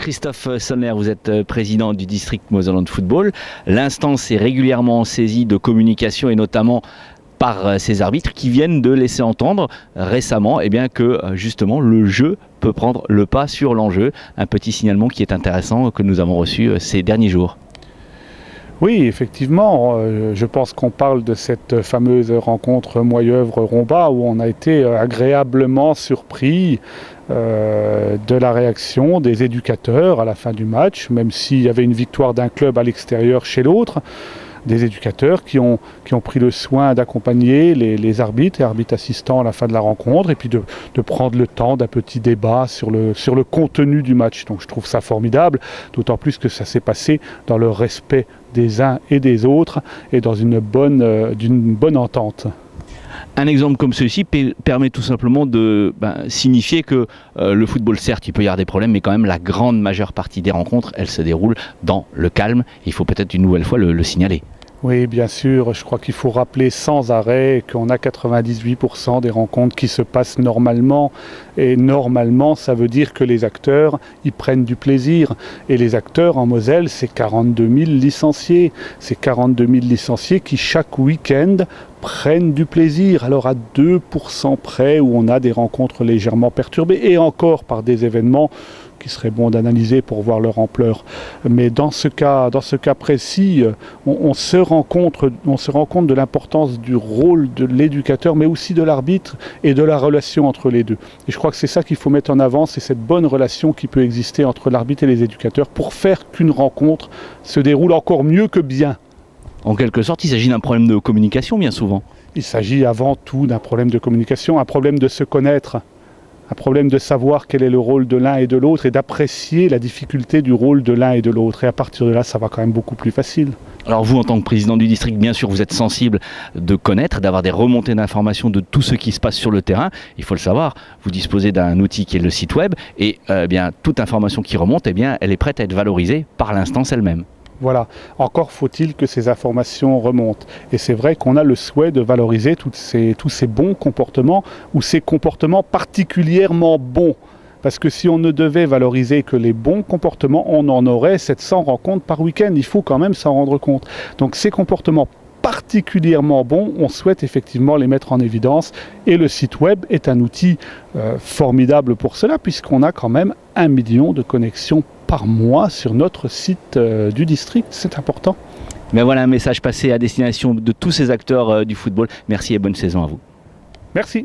Christophe Sonner, vous êtes président du district Moselland Football. L'instance est régulièrement saisie de communication et notamment par ces arbitres qui viennent de laisser entendre récemment que justement le jeu peut prendre le pas sur l'enjeu. Un petit signalement qui est intéressant que nous avons reçu ces derniers jours. Oui, effectivement, je pense qu'on parle de cette fameuse rencontre Moyeuvre-Romba où on a été agréablement surpris de la réaction des éducateurs à la fin du match, même s'il y avait une victoire d'un club à l'extérieur chez l'autre. Des éducateurs qui ont pris le soin d'accompagner les arbitres et arbitres assistants à la fin de la rencontre et puis de prendre le temps d'un petit débat sur le contenu du match. Donc je trouve ça formidable, d'autant plus que ça s'est passé dans le respect des uns et des autres et dans d'une bonne entente. Un exemple comme ceci permet tout simplement de signifier que le football, certes, il peut y avoir des problèmes, mais quand même la grande majeure partie des rencontres, elles se déroulent dans le calme. Il faut peut-être une nouvelle fois le signaler. Oui, bien sûr, je crois qu'il faut rappeler sans arrêt qu'on a 98% des rencontres qui se passent normalement. Et normalement, ça veut dire que les acteurs, ils prennent du plaisir. Et les acteurs en Moselle, c'est 42 000 licenciés. C'est 42 000 licenciés qui, chaque week-end, prennent du plaisir. Alors à 2% près où on a des rencontres légèrement perturbées et encore par des événements qui serait bon d'analyser pour voir leur ampleur. Mais dans ce cas précis, on se rend compte de l'importance du rôle de l'éducateur, mais aussi de l'arbitre et de la relation entre les deux. Et je crois que c'est ça qu'il faut mettre en avant, c'est cette bonne relation qui peut exister entre l'arbitre et les éducateurs pour faire qu'une rencontre se déroule encore mieux que bien. En quelque sorte, il s'agit d'un problème de communication bien souvent. Il s'agit avant tout d'un problème de communication, un problème de se connaître. Un problème de savoir quel est le rôle de l'un et de l'autre et d'apprécier la difficulté du rôle de l'un et de l'autre. Et à partir de là, ça va quand même beaucoup plus facile. Alors vous, en tant que président du district, bien sûr, vous êtes sensible de connaître, d'avoir des remontées d'informations de tout ce qui se passe sur le terrain. Il faut le savoir, vous disposez d'un outil qui est le site web et toute information qui remonte, elle est prête à être valorisée par l'instance elle-même. Voilà, encore faut-il que ces informations remontent. Et c'est vrai qu'on a le souhait de valoriser tous ces bons comportements ou ces comportements particulièrement bons. Parce que si on ne devait valoriser que les bons comportements, on en aurait 700 rencontres par week-end. Il faut quand même s'en rendre compte. Donc ces comportements particulièrement bons, on souhaite effectivement les mettre en évidence. Et le site web est un outil formidable pour cela, puisqu'on a quand même 1 million de connexions par mois sur notre site du district. C'est important. Mais voilà un message passé à destination de tous ces acteurs du football. Merci et bonne saison à vous. Merci.